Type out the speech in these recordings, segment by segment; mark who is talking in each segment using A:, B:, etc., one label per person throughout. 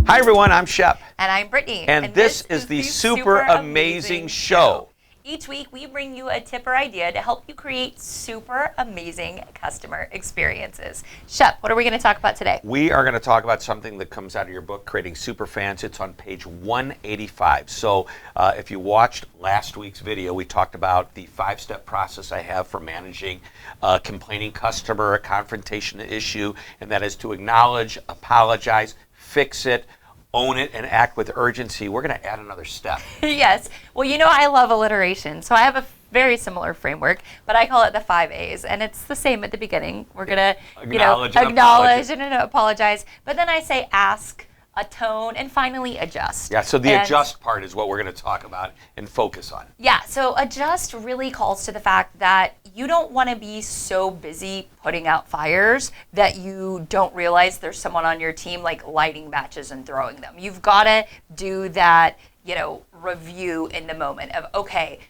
A: Hi everyone, I'm Shep.
B: And I'm Brittany.
A: And this is the Super Amazing Show.
B: Each week we bring you a tip or idea to help you create super amazing customer experiences. Shep, what are we going to talk about today?
A: We are going to talk about something that comes out of your book, Creating Super Fans. It's on page 185. So if you watched last week's video, we talked about the 5-step process I have for managing a complaining customer, a confrontation issue, and that is to acknowledge, apologize, fix it, own it, and act with urgency. We're going to add another step.
B: Yes. Well, you know I love alliteration, so I have a very similar framework, but I call it the 5 A's, and it's the same at the beginning. We're going to acknowledge and apologize, but then I say ask, atone, and finally adjust.
A: Yeah, so the adjust part is what we're going to talk about and focus on.
B: Yeah, so adjust really calls to the fact that you don't want to be so busy putting out fires that you don't realize there's someone on your team like lighting matches and throwing them. You've got to do that, review in the moment of, okay,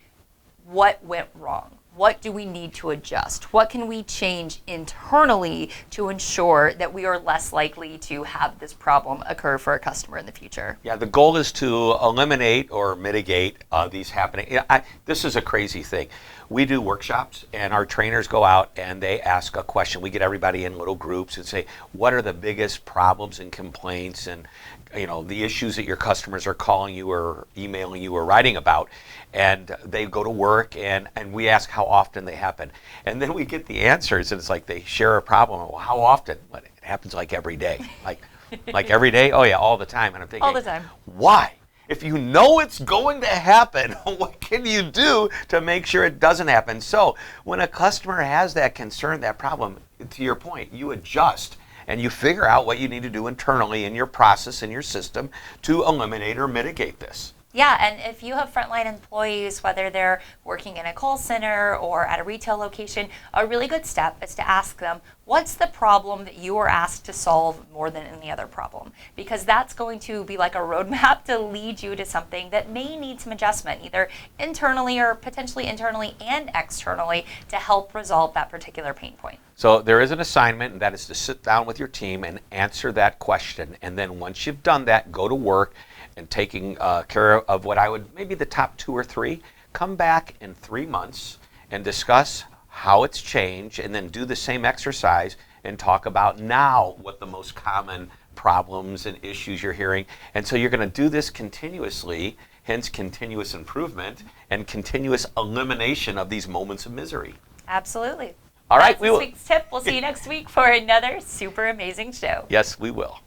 B: what went wrong? What do we need to adjust? What can we change internally to ensure that we are less likely to have this problem occur for a customer in the future?
A: Yeah, the goal is to eliminate or mitigate these happening. This is a crazy thing. We do workshops and our trainers go out and they ask a question. We get everybody in little groups and say, what are the biggest problems and complaints and the issues that your customers are calling you or emailing you or writing about? And they go to work and we ask how often they happen. And then we get the answers and it's like they share a problem. Well, how often? Well, it happens like every day. Like every day? Oh yeah, all the time. And I'm thinking,
B: all the time.
A: Why? If you know it's going to happen, what can you do to make sure it doesn't happen? So when a customer has that concern, that problem, to your point, you adjust and you figure out what you need to do internally in your process, in your system to eliminate or mitigate this.
B: Yeah, and if you have frontline employees, whether they're working in a call center or at a retail location, a really good step is to ask them, what's the problem that you are asked to solve more than any other problem? Because that's going to be like a roadmap to lead you to something that may need some adjustment, either internally or potentially internally and externally to help resolve that particular pain point.
A: So there is an assignment, and that is to sit down with your team and answer that question. And then once you've done that, go to work and taking care of what I would, maybe the top 2 or 3, come back in 3 months and discuss how it's changed, and then do the same exercise and talk about now what the most common problems and issues you're hearing. And so you're going to do this continuously, hence continuous improvement and continuous elimination of these moments of misery.
B: Absolutely.
A: All right,
B: That's this week's tip. We'll see you next week for another super amazing show.
A: Yes, we will.